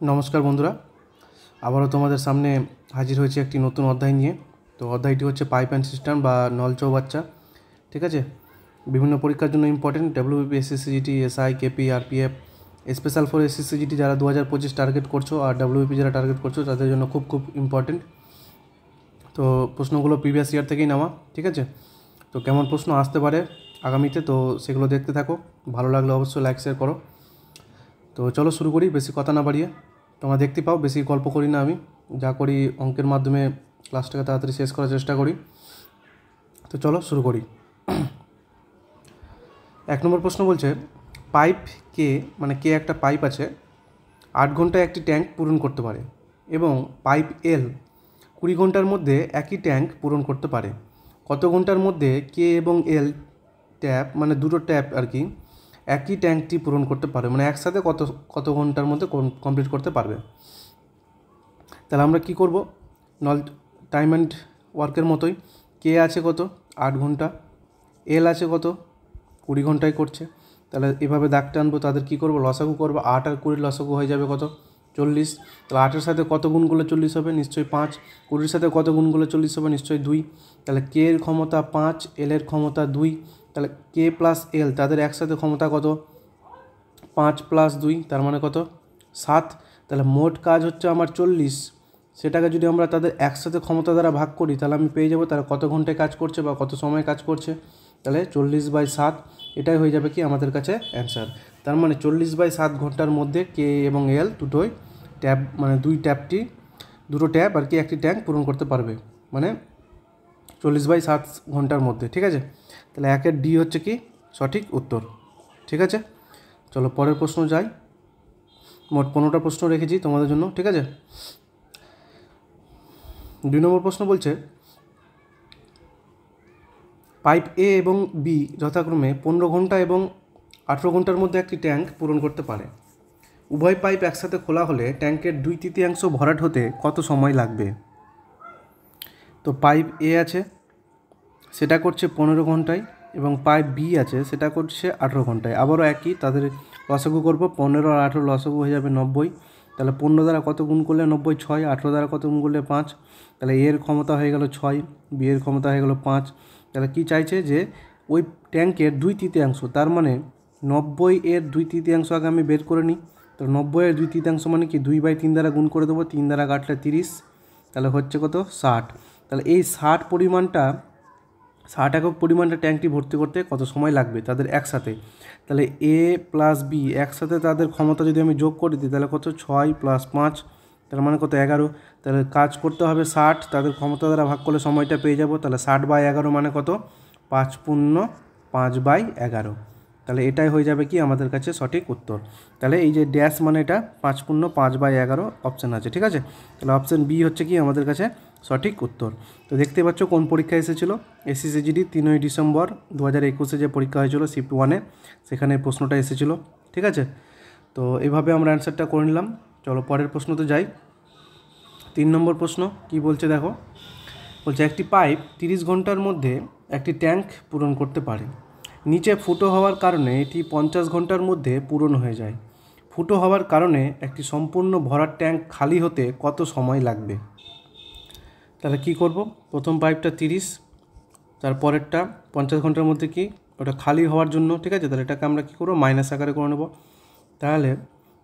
নমস্কার বন্ধুরা, আবারও তোমাদের সামনে হাজির হয়েছে একটি নতুন অধ্যায় নিয়ে। তো অধ্যায়টি হচ্ছে পাইপ অ্যান্ড সিস্টেম বা নল চৌবাচ্চা। ঠিক আছে, বিভিন্ন পরীক্ষার জন্য important. WBP, SSC GD, SI, KP, RPF, special for SSC GD যারা 2025 টার্গেট করছো আর ডব্লিউবিপি যারা টার্গেট করছো তাদের জন্য খুব খুব ইম্পর্টেন্ট। তো প্রশ্নগুলো প্রিভিয়াস ইয়ার থেকেই নেওয়া। ঠিক আছে, তো কেমন প্রশ্ন আসতে পারে আগামীতে, তো সেগুলো দেখতে থাকো। ভালো লাগলে অবশ্যই লাইক শেয়ার করো। তো চলো শুরু করি, বেশি কথা না বাড়িয়ে। তোমরা দেখতে পাও বেশি গল্প করি না, আমি যা করি অঙ্কের মাধ্যমে ক্লাসটাকে তাড়াতাড়ি শেষ করার চেষ্টা করি। তো চলো শুরু করি। 1 নম্বর প্রশ্ন বলছে, পাইপ কে, মানে কে একটা পাইপ আছে, 8 ঘন্টায় একটি ট্যাঙ্ক পূরণ করতে পারে, এবং পাইপ এল 20 ঘন্টার মধ্যে একই ট্যাঙ্ক পূরণ করতে পারে। কত ঘন্টার মধ্যে কে এবং এল ট্যাপ, মানে দুটো ট্যাপ আর কি, একই ট্যাঙ্কটি পূরণ করতে পারে, মানে একসাথে কত ঘন্টার মধ্যে কমপ্লিট করতে পারবে। তাহলে আমরা কি করব, নল টাইম অ্যান্ড ওয়ার্কের মতোই। কে আছে কত, 8 ঘন্টা, এল আছে কত, 20 ঘন্টায় করছে। তাহলে এভাবে দাগ টানবো, তাদের কী করবো, লসাগু করবো। 8 আর 20 লসাগু হয়ে যাবে কত, 40। তাহলে 8-এর সাথে কত গুণ করলে 40 হবে, নিশ্চয়ই 5। 20-এর সাথে কত গুণ করলে 40 হবে, নিশ্চয়ই 2। তাহলে কে এর ক্ষমতা 5, এল এর ক্ষমতা 2। তাহলে কে প্লাস এল তাদের একসাথে ক্ষমতা কত, 5 প্লাস 2, তার মানে কত, 7। তাহলে মোট কাজ হচ্ছে আমার 40। সেটাকে যদি আমরা তাদের একসাথে ক্ষমতা দ্বারা ভাগ করি, তাহলে আমি পেয়ে যাবো তারা কত ঘন্টায় কাজ করছে বা কত সময় কাজ করছে। তাহলে 40/7, এটাই হয়ে যাবে কি আমাদের কাছে অ্যান্সার। তার মানে 40/7 ঘন্টার মধ্যে কে এবং এল দুটোই ট্যাপ, মানে দুটো ট্যাপ আর কি একটি ট্যাঙ্ক পূরণ করতে পারবে, মানে 40/7 ঘন্টার মধ্যে। ঠিক আছে, তাহলে 1-এর ডি হচ্ছে কি সঠিক উত্তর। ঠিক আছে, চলো পরের প্রশ্ন যাই। মোট 15টা প্রশ্ন রেখেছি তোমাদের জন্য। ঠিক আছে, 2 নম্বর প্রশ্ন বলছে, পাইপ এ এবং বি যথাক্রমে 15 ঘন্টা এবং 18 ঘন্টার মধ্যে একটি ট্যাঙ্ক পূরণ করতে পারে। উভয় পাইপ একসাথে খোলা হলে ট্যাঙ্কের 2/3 ভরাট হতে কত সময় লাগবে। তো পাইপ এ আছে, সেটা করছে 15 ঘন্টায়, এবং পাইপ বি আছে, সেটা করছে 18 ঘন্টায়। আবারও একই, তাদের লসাগু করবো। 15 আর 18 লসাগু হয়ে যাবে 90। তাহলে 15 দ্বারা কত গুণ করলে 90, 6। 18 দ্বারা কত গুণ করলে 5। তাহলে এর ক্ষমতা হয়ে গেল 6, বি এর ক্ষমতা হয়ে গেল 5। তাহলে কি চাইছে, যে ওই ট্যাঙ্কের 2/3, তার মানে 90 এর 2/3 আগে আমি বের করে নিই। তো 90 এর 2/3 মানে কি, 2/3 দ্বারা গুণ করে দেবো, 3 দ্বারা কাটলে 30, তাহলে হচ্ছে কত, 60। তাহলে এই 60 একক পরিমাণটা ট্যাঙ্কটি ভর্তি করতে কত সময় লাগবে তাদের একসাথে। তাহলে এ প্লাস বি একসাথে তাদের ক্ষমতা যদি আমি যোগ করে দিই, তাহলে কত, 6 + 5, তার মানে কত, 11। তাহলে কাজ করতে হবে 60, তাদের ক্ষমতা দ্বারা ভাগ করলে সময়টা পেয়ে যাব। তাহলে 60/11 মানে কত, 5 × 5/11। তাহলে এটাই হয়ে যাবে কি আমাদের কাছে সঠিক উত্তর। তাহলে এই যে ড্যাশ মানে এটা 5 × 5/11 অপশান আছে। ঠিক আছে, তাহলে অপশান বি হচ্ছে কি আমাদের কাছে সঠিক উত্তর। তো দেখতে পাচ্ছ কোন পরীক্ষা এসেছিল, এসএসসিজিডি 3ই ডিসেম্বর 2021 যে পরীক্ষা হয়েছিল শিফট 1-এ, সেখানে প্রশ্নটা এসেছিল। ঠিক আছে, তো এইভাবে আমরা অ্যান্সারটা করে নিলাম। চলো পরের প্রশ্নতে যাই। 3 নম্বর প্রশ্ন কি বলছে দেখো, বলছে একটি পাইপ 30 ঘন্টার মধ্যে একটি ট্যাঙ্ক পূরণ করতে পারে। নিচে ফুটো হওয়ার কারণে এটি 50 ঘন্টার মধ্যে পূরণ হয়ে যায়। ফুটো হওয়ার কারণে একটি সম্পূর্ণ ভরাট ট্যাঙ্ক খালি হতে কত সময় লাগবে। তাহলে কি করব, প্রথম পাইপটা 30, তারপরেরটা 50 ঘন্টার মধ্যে কি ওটা খালি হওয়ার জন্য। ঠিক আছে, তাহলে এটাকে আমরা কী করবো, মাইনাস আকারে করে নেব। তাহলে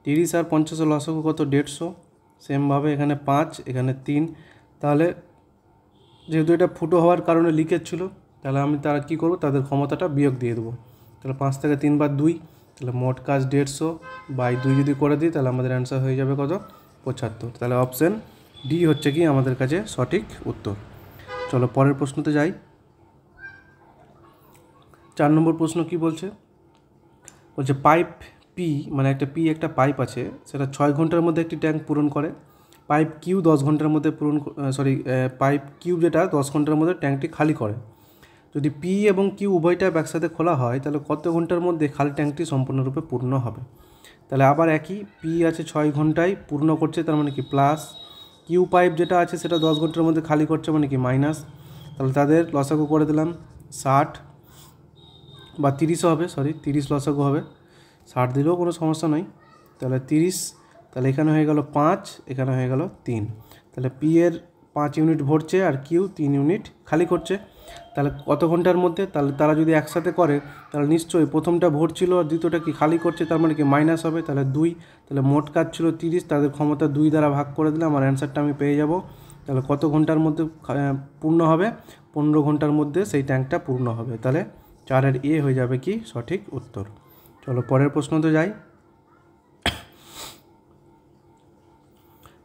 30 আর 50 লসাগু কত, 150। সেমভাবে এখানে 5, এখানে 3। তাহলে যেহেতু এটা ফুটো হওয়ার কারণে লিকেজ ছিল, তাহলে আমি তারা কী করবো, তাদের ক্ষমতাটা বিয়োগ দিয়ে দেবো। তাহলে 5 থেকে 3 বার 2, তাহলে মোট কাজ 150/2 যদি করে দিই, তাহলে আমাদের অ্যান্সার হয়ে যাবে কত, 75। তাহলে অপশান ডি হচ্ছে কি আমাদের কাছে সঠিক উত্তর। চলো পরের প্রশ্নতে যাই। 4 নম্বর প্রশ্ন কি বলছে, বলছে পাইপ পি, মানে একটা পাইপ আছে, সেটা 6 ঘন্টার মধ্যে একটি ট্যাঙ্ক পূরণ করে। পাইপ কিউ 10 ঘন্টার মধ্যে পাইপ কিউ যেটা 10 ঘন্টার মধ্যে ট্যাঙ্কটি খালি করে। যদি পি এবং কিউ উভয়টা একসাথে খোলা হয়, তাহলে কত ঘন্টার মধ্যে খালি ট্যাঙ্কটি সম্পূর্ণরূপে পূর্ণ হবে। তাহলে আবার একই, পি আছে 6 ঘন্টায় পূর্ণ করছে, তার মানে কি প্লাস। কিউ পাইপ যেটা আছে সেটা 10 ঘন্টার মধ্যে খালি করছে, মানে কি মাইনাস। তাহলে তাদের লসাগু করে দিলাম 60 বা 30 হবে, 30 লসাগু হবে, 60 দিলেও কোনো সমস্যা নয়। তাহলে 30 তাহলে এখানে হয়ে গেল 5, এখানে হয়ে গেল 3। তাহলে পি এর 5 ইউনিট ভরছে আর কিউ 3 ইউনিট খালি করছে। তাহলে কত ঘন্টার মধ্যে? তাহলে তারা যদি একসাথে করে তাহলে নিশ্চয়ই প্রথমটা ভরছিল আর দ্বিতীয়টা কি খালি করছে, তার মানে কি মাইনাস হবে, তাহলে 2। তাহলে মোট কাজ ছিল 30, তাদের ক্ষমতা 2 দ্বারা ভাগ করে দিলে আমার অ্যান্সারটা আমি পেয়ে যাব। তাহলে কত ঘন্টার মধ্যে পূর্ণ হবে? 15 ঘন্টার মধ্যে সেই ট্যাঙ্কটা পূর্ণ হবে। তাহলে 4-এর এ হয়ে যাবে কি সঠিক উত্তর। চলো পরের প্রশ্নতে যাই।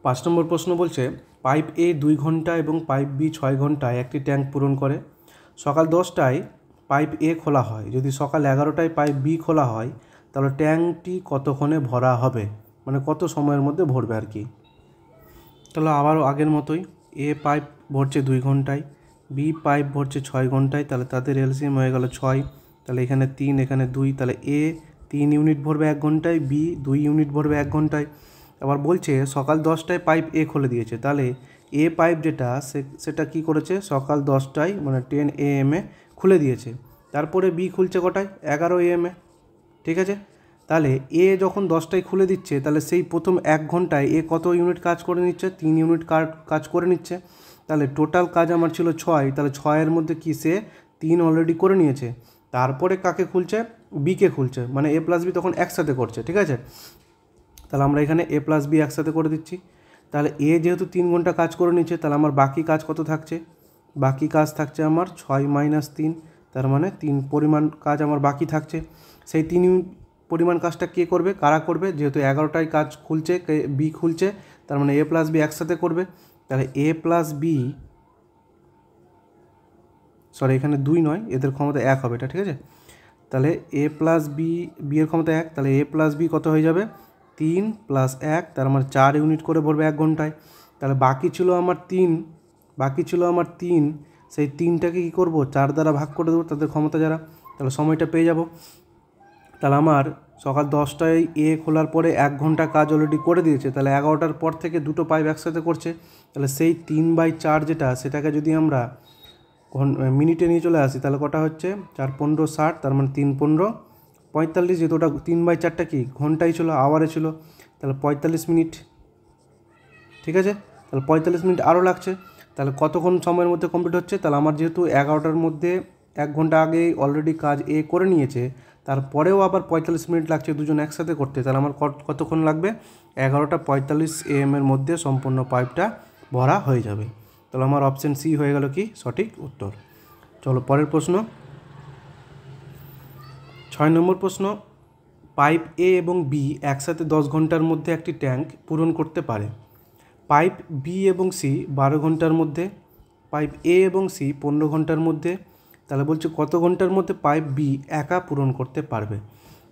5 নম্বর প্রশ্ন বলছে পাইপ এ 2 ঘন্টা এবং পাইপ বি 6 ঘন্টায় একটি ট্যাঙ্ক পূরণ করে। সকাল 10টায় পাইপ এ খোলা হয়, যদি সকাল 11টায় পাইপ বি খোলা হয় তাহলে ট্যাঙ্কটি কতক্ষণে ভরা হবে, মানে কত সময়ের মধ্যে ভরবে আর কি। তাহলে আবারও আগের মতোই, এ পাইপ ভরছে 2 ঘন্টায়, বি পাইপ ভরছে 6 ঘন্টায়, তাহলে তাদের এলসিএম হয়ে গেল 6। তাহলে এখানে 3, এখানে 2, তাহলে এ 3 ইউনিট ভরবে 1 ঘন্টায়, বি 2 ইউনিট ভরবে 1 ঘন্টায়। আবার বলছে সকাল 10টায় পাইপ এ খুলে দিয়েছে, তাহলে এ পাইপ যেটা সেটা কি করেছে সকাল 10টায় মানে 10 AM খুলে দিয়েছে। তারপরে বি খুলছে কটায়? 11 AM। ঠিক আছে, তাহলে এ যখন 10টায় খুলে দিচ্ছে তাহলে সেই প্রথম 1 ঘন্টায় এ কত ইউনিট কাজ করে নিচ্ছে? 3 ইউনিট কাজ করে নিচ্ছে। তাহলে টোটাল কাজ আমার ছিল 6, তাহলে 6-এর মধ্যে কি সে 3 অলরেডি করে নিয়েছে। তারপরে কাকে খুলছে? বিকে খুলছে, মানে এ প্লাস বি তখন একসাথে করছে। ঠিক আছে, তাহলে আমরা এখানে এ প্লাস বি একসাথে করে দিচ্ছি। তাহলে এ যেহেতু 3 ঘন্টা কাজ করে নিচ্ছে, তাহলে আমার বাকি কাজ কত থাকছে? বাকি কাজ থাকছে আমার 6 - 3, তার মানে 3 পরিমাণ কাজ আমার বাকি থাকছে। সেই 3 পরিমাণ কাজটা কে করবে, কারা করবে? যেহেতু 11টায় কাজ খুলছে, বি খুলছে, তার মানে এ প্লাস বি একসাথে করবে। তাহলে এ প্লাস বি, সরি এখানে 2 নয়, এদের ক্ষমতা 1 হবে, এটা ঠিক আছে। তাহলে এ প্লাস বি, বি এর ক্ষমতা 1, তাহলে এ প্লাস বি কত হয়ে যাবে? 3 + 1, তার মানে 4 ইউনিট করে ভরবে 1 ঘন্টায়। তাহলে বাকি ছিল আমার 3, সেই 3টাকে কী করবো? 4 দ্বারা ভাগ করে দেবো তাদের ক্ষমতা যারা, তাহলে সময়টা পেয়ে যাব। তাহলে আমার সকাল 10টায় এ খোলার পরে 1 ঘন্টা কাজ অলরেডি করে দিয়েছে, তাহলে 11টার পর থেকে 2টো পাইপ একসাথে করছে। তাহলে সেই 3/4 যেটা, সেটাকে যদি আমরা মিনিটে নিয়ে চলে আসি তাহলে কটা হচ্ছে? 4 × 15 = 60, তার মানে 3 × 15 = 45। যেহেতু ওটা 3/4টা কি ঘন্টাই ছিল, আওয়ারে ছিল, তাহলে 45 মিনিট। ঠিক আছে, তাহলে 45 মিনিট আরও লাগছে। তাহলে কতক্ষণ সময়ের মধ্যে কমপ্লিট হচ্ছে? তাহলে আমার যেহেতু 11টার মধ্যে 1 ঘন্টা আগে অলরেডি কাজ এ করে নিয়েছে, তারপরেও আবার 45 মিনিট লাগছে দুজন একসাথে করতে, তাহলে আমার কতক্ষণ লাগবে? 11:45 AM মধ্যে সম্পূর্ণ পাইপটা ভরা হয়ে যাবে। তাহলে আমার অপশান সি হয়ে গেল কি সঠিক উত্তর। চলো পরের প্রশ্ন। 6 নম্বর প্রশ্ন, পাইপ এ এবং বি একসাথে 10 ঘন্টার মধ্যে একটি ট্যাঙ্ক পূরণ করতে পারে। পাইপ বি এবং সি 12 ঘন্টার মধ্যে, পাইপ এ এবং সি 15 ঘন্টার মধ্যে। তাহলে বলছে কত ঘন্টার মধ্যে পাইপ বি একা পূরণ করতে পারবে।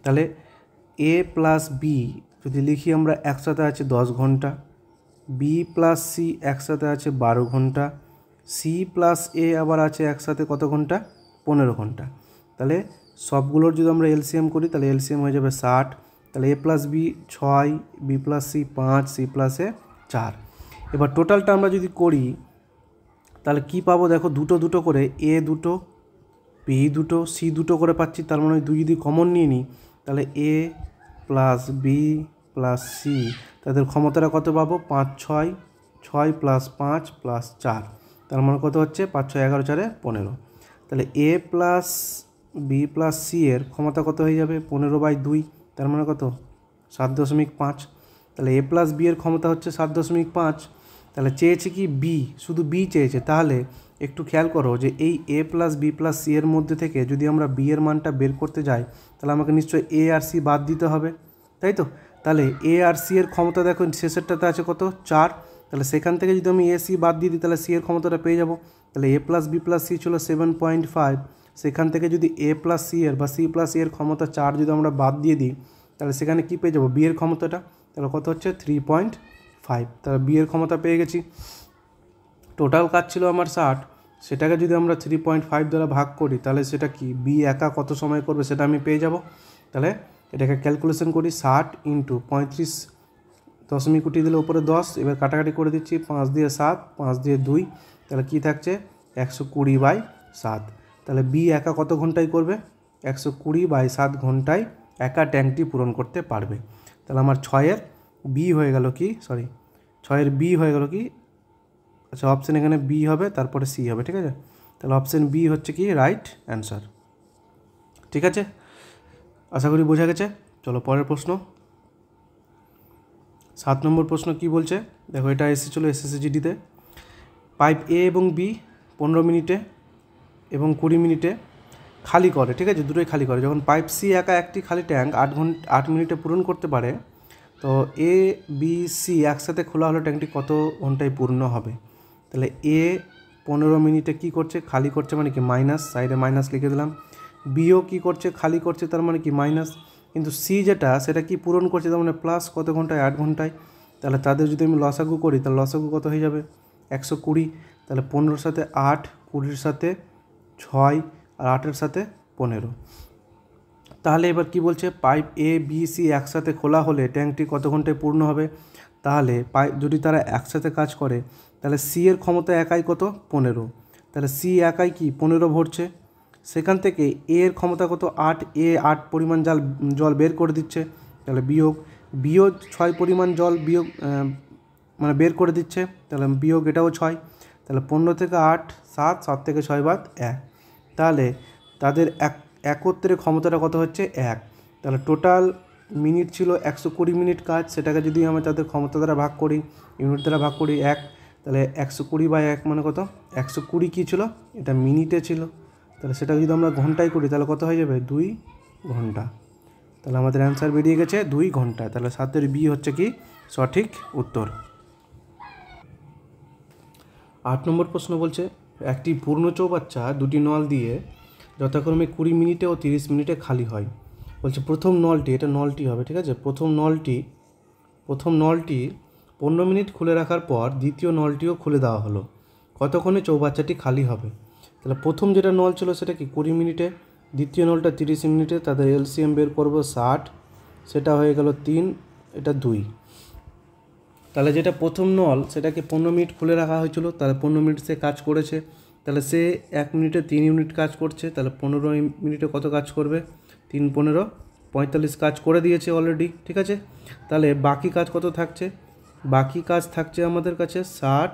তাহলে এ প্লাস বি যদি লিখি আমরা একসাথে আছে 10 ঘন্টা, বি প্লাস সি একসাথে আছে 12 ঘন্টা, সি প্লাস এ আবার আছে একসাথে কত ঘন্টা? 15 ঘন্টা। তাহলে সবগুলোর যদি আমরা এলসিএম করি তাহলে এলসিএম হয়ে যাবে 60। তাহলে A plus B 6, B plus C 5, C plus A 4। এবার টোটালটা আমরা যদি করি তাহলে কি পাবো? দেখো দুটো করে, এ 2, বি 2, সি 2 করে পাচ্ছি, তার মানে 2 যদি কমন নিয়ে নিই তাহলে A plus B plus C তাদের ক্ষমতাটা কত পাবো? 5 × 6, 6 + 5 + 4, তার মানে কত হচ্ছে? 5 × 6 = 11, 4 = 15। তাহলে A plus B plus C এর ক্ষমতা কত হয়ে যাবে? 15/2, তার মানে কত? 7.5। তাহলে এ প্লাস বি এর ক্ষমতা হচ্ছে 7.5। তাহলে চেয়েছে কি বি, শুধু বি চেয়েছে। তাহলে একটু খেয়াল করো যে এই এ প্লাস বি প্লাস সি এর মধ্যে থেকে যদি আমরা বি এর মানটা বের করতে যাই তাহলে আমাকে নিশ্চয়ই এ আর সি বাদ দিতে হবে, তাই তো? তাহলে এ আর সি এর ক্ষমতা দেখো শেষেরটাতে আছে কত? 4। তাহলে সেখান থেকে যদি আমি এ সি বাদ দিয়ে দিই তাহলে সি এর ক্ষমতাটা পেয়ে যাব। তাহলে A plus B plus C ছিল 7.5, সেখান থেকে যদি এ প্লাস সি এর বা সি প্লাস এর ক্ষমতা 4 যদি আমরা বাদ দিয়ে দিই তাহলে সেখানে কী পেয়ে যাবো? বি এর ক্ষমতাটা। তাহলে কত হচ্ছে? 3.5। তাহলে বি এর ক্ষমতা পেয়ে গেছি। টোটাল কাজ ছিল আমার 60, সেটাকে যদি আমরা 3.5 দ্বারা ভাগ করি তাহলে সেটা কি বি একা কত সময় করবে সেটা আমি পেয়ে যাব। তাহলে এটাকে ক্যালকুলেশন করি, 60 × 35, দশমিক উঠিয়ে দিলে উপরে 10, এবার কাটাকাটি করে দিচ্ছি, 5 দিয়ে 7, 5 দিয়ে 2, তাহলে কি থাকছে? 120/7। তাহলে বি একা কত ঘন্টায় করবে? 120/7 ঘন্টায় একা ট্যাঙ্কটি পূরণ করতে পারবে। তাহলে আমার 6-এর বি হয়ে গেল কি, সরি 6-এর বি হয়ে গেল কি, আচ্ছা অপশান এখানে বি হবে, তারপরে সি হবে, ঠিক আছে। তাহলে অপশান বি হচ্ছে কি রাইট অ্যান্সার। ঠিক আছে, আশা করি বোঝা গেছে। চলো পরের প্রশ্ন। 7 নম্বর প্রশ্ন কি বলছে দেখো, এটা এসেছিলো এসএসসিজিডিতে। পাইপ এ এবং বি 15 মিনিটে এবং 20 মিনিটে খালি করে, ঠিক আছে, দুটোই খালি করে। যখন পাইপ সি একা একটি খালি ট্যাঙ্ক 8 মিনিটে পূরণ করতে পারে, তো এ বি সি একসাথে খোলা হলো ট্যাঙ্কটি কত ঘন্টায় পূর্ণ হবে। তাহলে এ 15 মিনিটে কী করছে, খালি করছে, মানে কি মাইনাস, সাইডে মাইনাস লিখে দিলাম। বিও কী করছে, খালি করছে, তার মানে কি মাইনাস। কিন্তু সি যেটা সেটা কি পূরণ করছে, তার মানে প্লাস, কত ঘন্টায়, 8 ঘন্টায়। তাহলে তাদের যদি আমি লসাগু করি, তাহলে লসাগু কত হয়ে যাবে, 120। তাহলে 15-র সাথে 8, 20-র সাথে 6 আর 8-এর সাথে 15। তাহলে এবার কি বলছে, পাইপ এ বি সি একসাথে খোলা হলে ট্যাঙ্কটি কত ঘন্টায় পূর্ণ হবে। তাহলে যদি তারা একসাথে কাজ করে, তাহলে সি এর ক্ষমতা একাই কত, 15। তাহলে সি একাই কি 15 ভরছে। সেখান থেকে এ এর ক্ষমতা কত, 8, এ 8 পরিমাণ জল বের করে দিচ্ছে। তাহলে বিয়োগ 6 পরিমাণ জল বিয়োগ মানে বের করে দিচ্ছে, তাহলে বিয়োগ এটাও 6। তাহলে 15 থেকে 8 7, 7 থেকে 6 বাদ 1। তাহলে তাদের একত্রে ক্ষমতাটা কত হচ্ছে, 1। তাহলে টোটাল মিনিট ছিল 120 মিনিট কাজ, সেটাকে যদি আমরা তাদের ক্ষমতা দ্বারা ভাগ করি, ইউনিট দ্বারা ভাগ করি 1, তাহলে 120/1 মানে কত, 120 কী ছিল, এটা মিনিটে ছিল। তাহলে সেটা যদি আমরা ঘন্টায় করি, তাহলে কত হয়ে যাবে, 2 ঘন্টা। তাহলে আমাদের অ্যান্সার বেরিয়ে গেছে 2 ঘন্টা। তাহলে 7-এর বি হচ্ছে কি সঠিক উত্তর। 8 নম্বর প্রশ্ন বলছে, একটি পূর্ণ চৌবাচ্চা দুটি নল দিয়ে যথাক্রমে 20 মিনিটে ও 30 মিনিটে খালি হয়। বলছে প্রথম নলটি, এটা নলটি হবে, ঠিক আছে, প্রথম নলটি 15 মিনিট খুলে রাখার পর দ্বিতীয় নলটিও খুলে দেওয়া হলো, কতক্ষণে চৌবাচ্চাটি খালি হবে। তাহলে প্রথম যেটা নল ছিল সেটা কি 20 মিনিটে, দ্বিতীয় নলটা 30 মিনিটে, তাদের এলসিএম বের করবো 60, সেটা হয়ে গেল 3, এটা 2। তাহলে যেটা প্রথম নল সেটাকে 15 মিনিট খুলে রাখা হয়েছিল, তাহলে 15 মিনিট সে কাজ করেছে, তাহলে সে 1 মিনিটে 3 ইউনিট কাজ করছে, তাহলে 15 মিনিটে কত কাজ করবে, 3 15 45 কাজ করে দিয়েছে অলরেডি, ঠিক আছে। তাহলে বাকি কাজ কত থাকছে, বাকি কাজ থাকছে আমাদের কাছে 60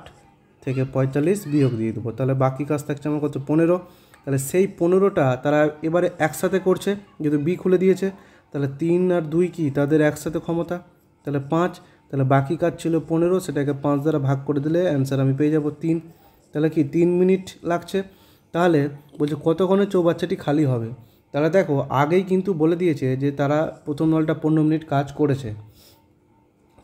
থেকে 45 বিয়োগ দিয়ে দেবো, তাহলে বাকি কাজ থাকছে আমার কত, 15। তাহলে সেই 15টা তারা এবারে একসাথে করছে, যেহেতু বি খুলে দিয়েছে, তাহলে 3 আর 2 কি তাদের একসাথে ক্ষমতা, তাহলে 5। তাহলে বাকি কাজ ছিল 15, সেটাকে 5 দ্বারা ভাগ করে দিলে অ্যান্সার আমি পেয়ে যাব 3। তাহলে কি 3 মিনিট লাগছে। তাহলে বলছে কতক্ষণে চৌবাচ্চাটি খালি হবে। তাহলে দেখো আগেই কিন্তু বলে দিয়েছে যে তারা প্রথম নলটা 15 মিনিট কাজ করেছে,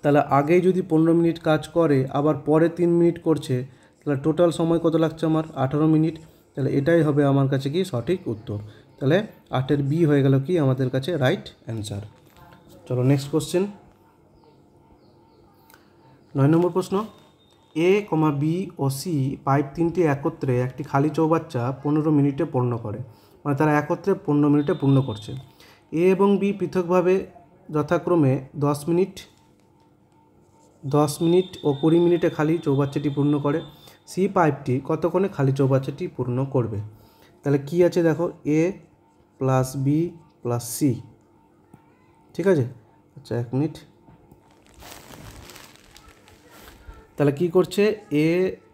তাহলে আগেই যদি 15 মিনিট কাজ করে আবার পরে 3 মিনিট করছে, তাহলে টোটাল সময় কত লাগছে আমার, 18 মিনিট। তাহলে এটাই হবে আমার কাছে কি সঠিক উত্তর। তাহলে 8-এর বি হয়ে গেল কি আমাদের কাছে রাইট অ্যান্সার। চলো নেক্সট কোশ্চেন। 9 নম্বর প্রশ্ন, A B O C pipe 3টি একত্রে একটি খালি চৌবাচ্চা 15 মিনিটে পূর্ণ করে, মানে তারা একত্রে 15 মিনিটে পূর্ণ করছে। এ এবং বি পৃথকভাবে যথাক্রমে 10 মিনিট ও 20 মিনিটে খালি চৌবাচ্চাটি পূর্ণ করে। সি পাইপটি কতক্ষণে খালি চৌবাচ্চাটি পূর্ণ করবে। তাহলে কি আছে দেখো, এ প্লাস বি প্লাস সি, ঠিক আছে, আচ্ছা 1 মিনিট। তাহলে কি করছে, এ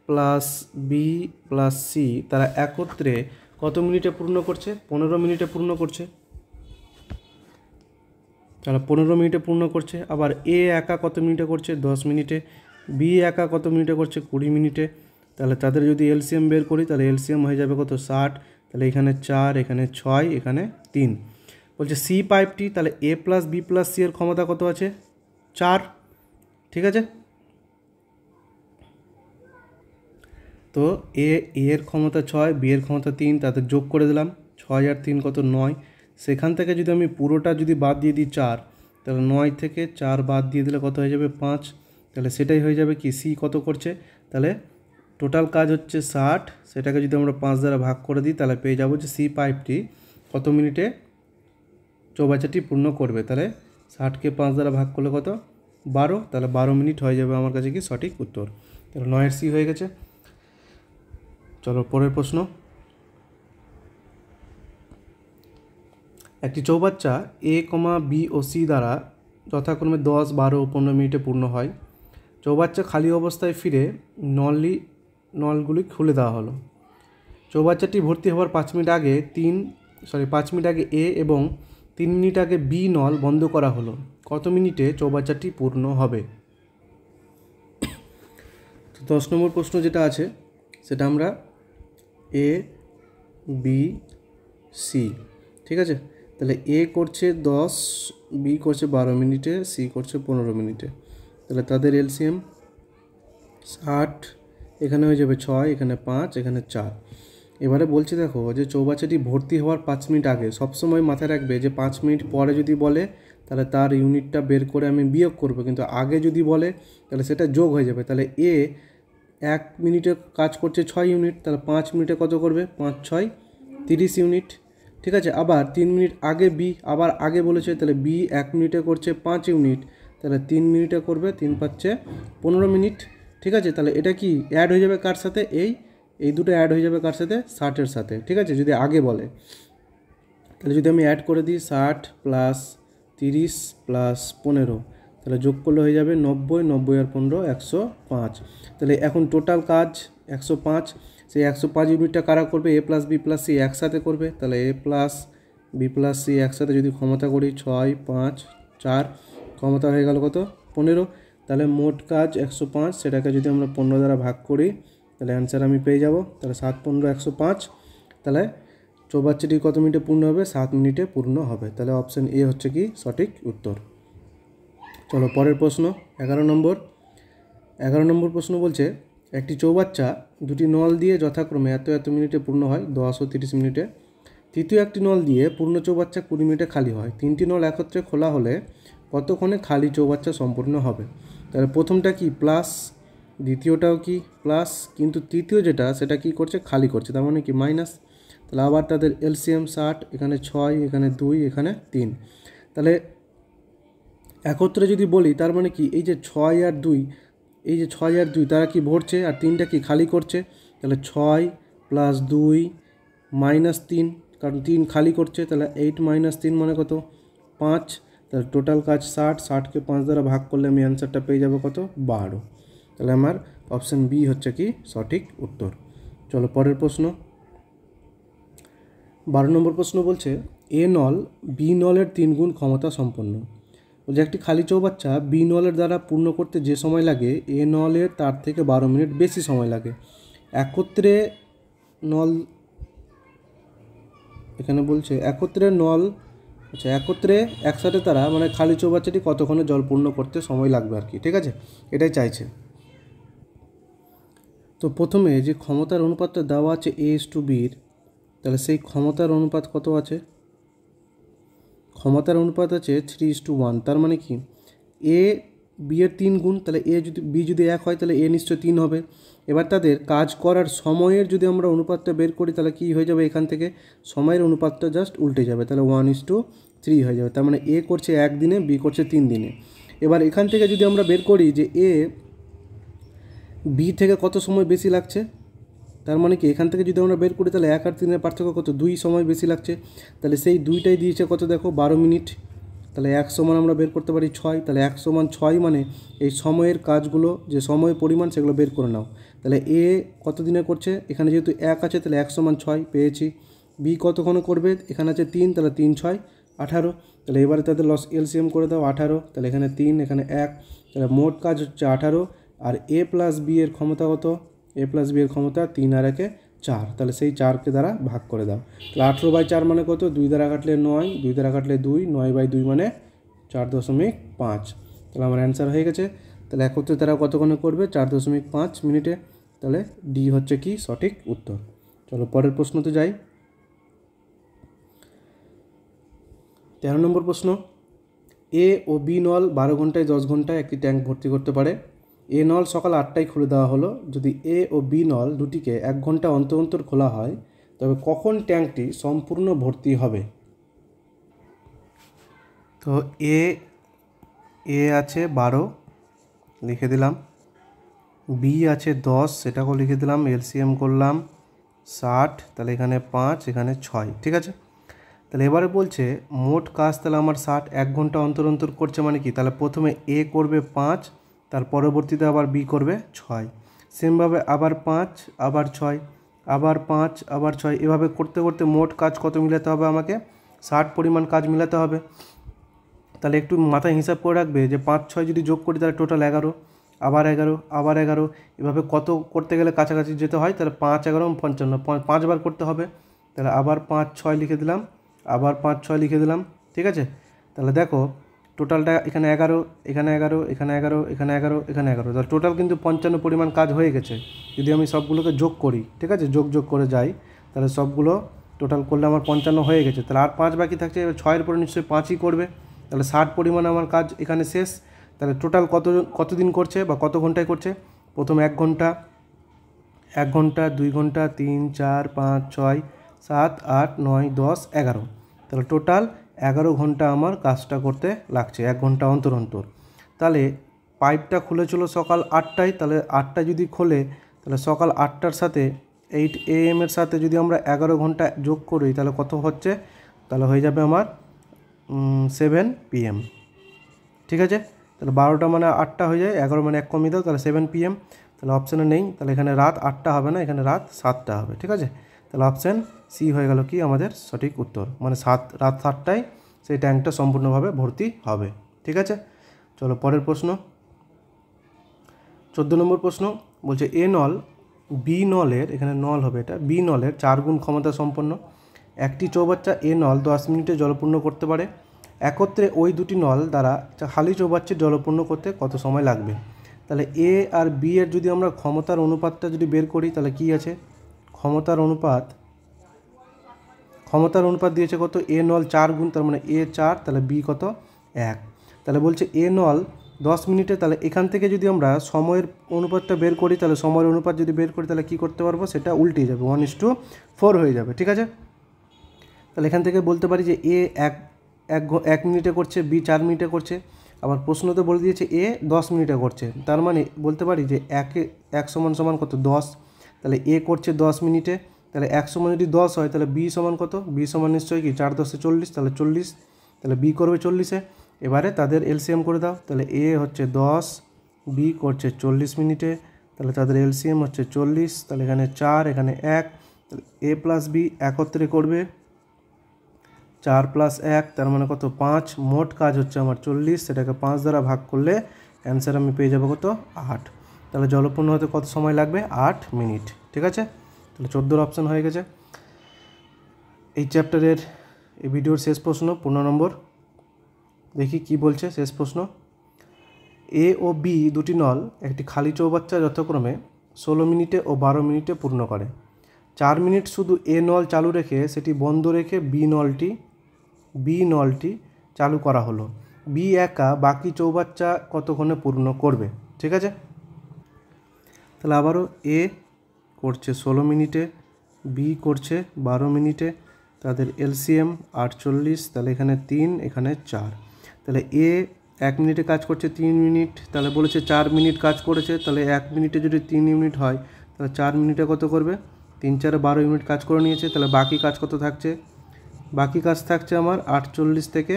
প্লাস বি প্লাস সি তারা একত্রে কত মিনিটে পূর্ণ করছে, 15 মিনিটে পূর্ণ করছে। তাহলে 15 মিনিটে পূর্ণ করছে। আবার এ একা কত মিনিটে করছে, 10 মিনিটে। বি একা কত মিনিটে করছে, 20 মিনিটে। তাহলে তাদের যদি এলসিএম বের করি, তাহলে এলসিএম হয়ে যাবে কত, 60। তাহলে এখানে 4, এখানে 6, এখানে 3। বলছে সি পাইপটি, তাহলে A plus B plus C এর ক্ষমতা কত আছে, 4, ঠিক আছে। তো এর ক্ষমতা 6, বি এর ক্ষমতা 3, তাদের যোগ করে দিলাম, 6 আর 3 কত, 9। সেখান থেকে যদি আমি পুরোটা যদি বাদ দিয়ে দিই 4, তাহলে 9 থেকে 4 বাদ দিয়ে দিলে কত হয়ে যাবে, 5। তাহলে সেটাই হয়ে যাবে কি, সি কত করছে, তাহলে টোটাল কাজ হচ্ছে 60, সেটাকে যদি আমরা 5 দ্বারা ভাগ করে দিই, তাহলে পেয়ে যাবো যে সি পাইপটি কত মিনিটে চৌবাচ্চাটি পূর্ণ করবে। তাহলে 60কে 5 দ্বারা ভাগ করলে কত, 12, তাহলে 12 মিনিট হয়ে যাবে আমার কাছে কি সঠিক উত্তর। তাহলে 9-এর সি হয়ে গেছে। চলো পরের প্রশ্ন, একটি চৌবাচ্চা এ বি ও সি দ্বারা যথাক্রমে 10, 12 ও 15 মিনিটে পূর্ণ হয়। চৌবাচ্চা খালি অবস্থায় ফিরে নলগুলি খুলে দেওয়া হলো। চৌবাচ্চাটি ভর্তি হওয়ার 5 মিনিট আগে 5 মিনিট আগে এ এবং 3 মিনিট আগে বি নল বন্ধ করা হলো। কত মিনিটে চৌবাচ্চাটি পূর্ণ হবে? তো 10 নম্বর প্রশ্ন যেটা আছে সেটা আমরা এ, বি, সি, ঠিক আছে। তাহলে এ করছে 10, বি করছে 12 মিনিটে, সি করছে 15 মিনিটে। তাহলে তাদের এলসিএম 60, এখানে হয়ে যাবে 6, এখানে 5, এখানে 4। এবারে বলছি দেখো যে চৌবাচ্চাটি ভর্তি হওয়ার 5 মিনিট আগে, সবসময় মাথায় রাখবে যে 5 মিনিট পরে যদি বলে তাহলে তার ইউনিটটা বের করে আমি বিয়োগ করব, কিন্তু আগে যদি বলে তাহলে সেটা যোগ হয়ে যাবে। তাহলে এ 1 মিনিটে কাজ করছে 6 ইউনিট, তাহলে 5 মিনিটে কত করবে? 5, 6, 30 ইউনিট, ঠিক আছে। আবার 3 মিনিট আগে বি, আবার আগে বলেছে, তাহলে বি 1 মিনিটে করছে 5 ইউনিট, তাহলে 3 মিনিটে করবে 3 5 15 মিনিট, ঠিক আছে। তাহলে এটা কি অ্যাড হয়ে যাবে কার সাথে? এই দুটো অ্যাড হয়ে যাবে কার সাথে? 60-এর সাথে, ঠিক আছে, যদি আগে বলে। তাহলে যদি আমি অ্যাড করে দিই 60 প্লাস 30 প্লাস 15, তাহলে যোগ করলে হয়ে যাবে 90, 90 আর 15, 105। তাহলে এখন টোটাল কাজ 105। সেই 105 ইউনিটটা কারা করবে? এ প্লাস বি প্লাস সি একসাথে করবে। তাহলে A plus B plus C একসাথে যদি ক্ষমতা করি 6, 5, 4, ক্ষমতা হয়ে গেল কত? 15। তাহলে মোট কাজ 105, সেটাকে যদি আমরা 15 দ্বারা ভাগ করি তাহলে অ্যান্সার আমি পেয়ে যাব। তাহলে 7, 15, 105। তাহলে চৌবাচ্চাটি কত মিনিটে পূর্ণ হবে? 7 মিনিটে পূর্ণ হবে। তাহলে অপশান এ হচ্ছে কি সঠিক উত্তর। চলো পরের প্রশ্ন 11 নম্বর। 11 নম্বর প্রশ্ন বলছে একটি চৌবাচ্চা দুটি নল দিয়ে যথাক্রমে এত মিনিটে পূর্ণ হয়, 10 ও 30 মিনিটে। তৃতীয় একটি নল দিয়ে পূর্ণ চৌবাচ্চা 20 মিনিটে খালি হয়। 3টি নল একত্রে খোলা হলে কতক্ষণে খালি চৌবাচ্চা সম্পূর্ণ হবে? তাহলে প্রথমটা কি প্লাস, দ্বিতীয়টাও কি প্লাস, কিন্তু তৃতীয় যেটা সেটা কি করছে? খালি করছে, তার মানে কি মাইনাস। তাহলে আবার তাদের এলসিএম 60, এখানে 6, এখানে 2, এখানে 3। তাহলে একত্রে যদি বলি তার মানে কি এই যে 6 আর 2, এই যে 6 আর 2 তারা কি ভরছে আর 3টা কি খালি করছে। তাহলে 6 প্লাস 2 মাইনাস 3, কারণ 3 খালি করছে। তাহলে 8 মাইনাস 3 মানে কত? 5। তাহলে টোটাল কাজ 60, 60কে 5 দ্বারা ভাগ করলে আমি অ্যান্সারটা পেয়ে যাবো কত? 12। তাহলে আমার অপশান বি হচ্ছে কি সঠিক উত্তর। চলো পরের প্রশ্ন 12 নম্বর প্রশ্ন বলছে এ নল বি নলের 3 গুণ ক্ষমতা সম্পন্ন। বলছে একটি খালি চৌবাচ্চা বি নলের দ্বারা পূর্ণ করতে যে সময় লাগে এ নলের তার থেকে 12 মিনিট বেশি সময় লাগে। একত্রে নল, এখানে বলছে একত্রে নল, আচ্ছা একত্রে একসাথে তারা মানে খালি চৌবাচ্চাটি কতক্ষণে জল পূর্ণ করতে সময় লাগবে আর কি, ঠিক আছে, এটাই চাইছে। তো প্রথমে যে ক্ষমতার অনুপাতটা দেওয়া আছে A/B-র, তাহলে সেই ক্ষমতার অনুপাত কত আছে? ক্ষমতার অনুপাত আছে 3:1। তার মানে কি এ বি এর 3 গুণ, তাহলে বি যদি 1 হয় তাহলে এ নিশ্চয় 3 হবে। এবার তাদের কাজ করার সময়ের যদি আমরা অনুপাতটা বের করি তাহলে কি হয়ে যাবে? এখান থেকে সময়ের অনুপাতটা জাস্ট উল্টে যাবে, তাহলে 1:3 হয়ে যাবে। তার মানে এ করছে 1 দিনে, বি করছে 3 দিনে। এবার এখান থেকে যদি আমরা বের করি যে এ বি থেকে কত সময় বেশি লাগছে, তার মানে কি এখান থেকে যদি আমরা বের করি তাহলে 1 আর 3-এর পার্থক্য কত? 2 সময় বেশি লাগছে। তাহলে সেই 2টাই দিয়েছে কত দেখো? 12 মিনিট। তাহলে 1 সমান আমরা বের করতে পারি 6। তাহলে 1 সমান 6 মানে এই সময়ের কাজগুলো যে সময় পরিমাণ সেগুলো বের করে নাও। তাহলে এ কত দিনে করছে? এখানে যেহেতু 1 আছে তাহলে 1 সমান 6 পেয়েছি। বি কতক্ষণে করবে? এখানে আছে 3, তাহলে 3, 6, 18। তাহলে এবারে তাদের এলসিএম করে দাও 18। তাহলে এখানে 3, এখানে 1, তাহলে মোট কাজ হচ্ছে 18। আর এ প্লাস বি এর ক্ষমতা কত? এ প্লাস বি এর ক্ষমতা 3 আর 1-এ 4। তাহলে সেই 4কে দ্বারা ভাগ করে দাও। তাহলে 18/4 মানে কত? 2 দ্বারা কাটলে 9, 2 দ্বারা কাটলে 2, 9/2 মানে 4.5। তাহলে আমার অ্যান্সার হয়ে গেছে। তাহলে একত্রে তারা কতক্ষণে করবে? 4.5 মিনিটে। তাহলে ডি হচ্ছে কি সঠিক উত্তর। চলো পরের প্রশ্নতে যাই। 13 নম্বর প্রশ্ন এ ও বি নল 12 ঘন্টায় 10 ঘন্টায় একটি ট্যাঙ্ক ভর্তি করতে পারে। এ নল সকাল 8টায় খুলে দেওয়া হলো। যদি এ ও বি নল দুটিকে 1 ঘন্টা অন্তর অন্তর খোলা হয় তবে কখন ট্যাঙ্কটি সম্পূর্ণ ভর্তি হবে? তো এ আছে 12, লিখে দিলাম। বি আছে 10, সেটাকেও লিখে দিলাম, এলসিএম করলাম 60, তাহলে এখানে 5, এখানে 6, ঠিক আছে। তাহলে এবারে বলছে মোট কাজ তাহলে আমার 60, 1 ঘন্টা অন্তর অন্তর করছে মানে কি, তাহলে প্রথমে এ করবে 5, তার পরবর্তীতে আবার বি করবে 6, সেমভাবে আবার 5, আবার 6, আবার 5, আবার 6, এভাবে করতে করতে মোট কাজ কত মিলাতে হবে আমাকে? 60 পরিমাণ কাজ মিলাতে হবে। তাহলে একটু মাথায় হিসাব করে রাখবে যে 5, 6 যদি যোগ করি তাহলে টোটাল 11, আবার 11, আবার 11, এভাবে কত করতে গেলে কাছাকাছি যেতে হয়, তাহলে 5, 11, 55, 5 বার করতে হবে। তাহলে আবার 5, 6 লিখে দিলাম, আবার 5, 6 লিখে দিলাম, ঠিক আছে। তাহলে দেখো টোটালটা এখানে 11, এখানে 11, এখানে 11, এখানে 11, এখানে 11, তাহলে টোটাল কিন্তু 55 পরিমাণ কাজ হয়ে গেছে। যদি আমি সবগুলোকে যোগ করি, ঠিক আছে, যোগ করে যাই, তাহলে সবগুলো টোটাল করলে আমার 55 হয়ে গেছে। তাহলে আর 5 বাকি থাকছে, এবার 6-এর পরে নিশ্চয়ই 5ই করবে, তাহলে 60 পরিমাণ আমার কাজ এখানে শেষ। তাহলে টোটাল কতদিন করছে বা কত ঘন্টায় করছে? প্রথম 1 ঘন্টা, 1 ঘন্টা, 2 ঘন্টা, 3, 4, 5, 6, 7, 8, 9, 10, 11, তাহলে টোটাল 11 ঘন্টা আমার কাজটা করতে লাগছে 1 ঘন্টা অন্তর অন্তর। তাহলে পাইপটা খুলেছিল সকাল 8টায়, তাহলে 8টায় যদি খোলে তাহলে সকাল 8টার সাথে 8 AM এর সাথে যদি আমরা 11 ঘন্টা যোগ করি তাহলে কত হচ্ছে? তাহলে হয়ে যাবে আমার 7 PM, ঠিক আছে। তাহলে 12টা মানে 8টা হয়ে যায়, 11 মানে 1 কমিয়ে দাও, তাহলে 7 PM। তাহলে অপশানে নেই, তাহলে এখানে রাত 8টা হবে না, এখানে রাত 7টা হবে, ঠিক আছে। তাহলে অপশান সি হয়ে গেল কি আমাদের সঠিক উত্তর, মানে রাত 7টায় সেই ট্যাঙ্কটা সম্পূর্ণভাবে ভর্তি হবে, ঠিক আছে। চলো পরের প্রশ্ন, 14 নম্বর প্রশ্ন বলছে এ নল বি নলের, এখানে নল হবে এটা, বি নলের 4 গুণ ক্ষমতা সম্পন্ন একটি চৌবাচ্চা এ নল 10 মিনিটে জলপূর্ণ করতে পারে। একত্রে ওই দুটি নল দ্বারা খালি চৌবাচ্চার জলপূর্ণ করতে কত সময় লাগবে? তাহলে এ আর বি এর যদি আমরা ক্ষমতার অনুপাতটা যদি বের করি তাহলে কি আছে? ক্ষমতার অনুপাত দিয়েছে কত? এ নল 4 গুণ, তার মানে এ 4, তাহলে বি কত? 1। তাহলে বলছে এ নল 10 মিনিটে, তাহলে এখান থেকে যদি আমরা সময়ের অনুপাতটা বের করি, তাহলে সময়ের অনুপাত যদি বের করি তাহলে কী করতে পারবো? সেটা উল্টে যাবে, 1:4 হয়ে যাবে, ঠিক আছে। তাহলে এখান থেকে বলতে পারি যে এ 1 মিনিটে করছে, বি 4 মিনিটে করছে, আবার প্রশ্নতে বলে দিয়েছে এ 10 মিনিটে করছে, তার মানে বলতে পারি যে 1 সমান কত? 10। তাহলে এ করছে 10 মিনিটে, তাহলে 1 সমান যদি 10 হয় তাহলে বি সমান কত? বি সমান নিশ্চয়ই কি 4 10 40, তাহলে 40, তাহলে বি করবে 40-এ। এবারে তাদের এলসিএম করে দাও, তাহলে এ হচ্ছে 10, বি করছে 40 মিনিটে, তাহলে তাদের এলসিএম হচ্ছে 40, তাহলে এখানে 4, এখানে 1, তাহলে এ প্লাস বি একত্রে করবে 4 + 1, তার মানে কত? 5। মোট কাজ হচ্ছে আমার 40, সেটাকে 5 দ্বারা ভাগ করলে অ্যান্সার আমি পেয়ে যাবো কত? 8। তাহলে জলপূর্ণ হতে কত সময় লাগবে? 8 মিনিট, ঠিক আছে। তাহলে 14 অপশান হয়ে গেছে। এই চ্যাপ্টারের এই ভিডিওর শেষ প্রশ্ন 15 নম্বর, দেখি কি বলছে শেষ প্রশ্ন। এ ও বি দুটি নল একটি খালি চৌবাচ্চা যথাক্রমে 16 মিনিটে ও 12 মিনিটে পূর্ণ করে। 4 মিনিট শুধু এ নল চালু রেখে সেটি বন্ধ রেখে বি নলটি চালু করা হলো। বি একা বাকি চৌবাচ্চা কতক্ষণে পূর্ণ করবে? ঠিক আছে, তাহলে আবারও এ করছে 16 মিনিটে, বি করছে 12 মিনিটে, তাদের এলসিএম 48, তাহলে এখানে 3, এখানে 4, তাহলে এ 1 মিনিটে কাজ করছে 3 মিনিট, তাহলে বলেছে 4 মিনিট কাজ করেছে, তাহলে 1 মিনিটে যদি 3 ইউনিট হয় তাহলে 4 মিনিটে কত করবে? 3 4 12 ইউনিট কাজ করে নিয়েছে। তাহলে বাকি কাজ কত থাকছে? বাকি কাজ থাকছে আমার 48 থেকে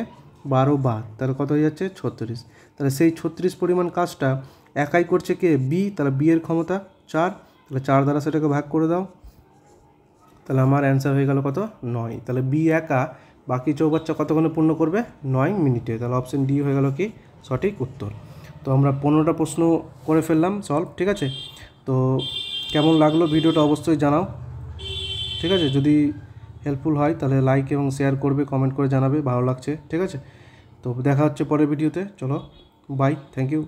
12 বাদ, তাহলে কত হয়ে যাচ্ছে? 36। তাহলে সেই 36 পরিমাণ কাজটা একাই করছে কে? বি, তাহলে বি এর ক্ষমতা 4, তাহলে 4 দ্বারা সেটাকে ভাগ করে দাও, তাহলে আমার অ্যান্সার হয়ে গেল কত? 9। তাহলে বি একা বাকি চৌবাচ্চা কতক্ষণে পূর্ণ করবে? 9 মিনিটে। তাহলে অপশন ডি হয়ে গেল কি সঠিক উত্তর। তো আমরা 15টা প্রশ্ন করে ফেললাম সলভ, ঠিক আছে। তো কেমন লাগলো ভিডিওটা অবশ্যই জানাও, ঠিক আছে। যদি হেল্পফুল হয় তাহলে লাইক এবং শেয়ার করবে, কমেন্ট করে জানাবে ভালো লাগছে, ঠিক আছে। তো দেখা হচ্ছে পরের ভিডিওতে, চলো বাই, থ্যাংক ইউ।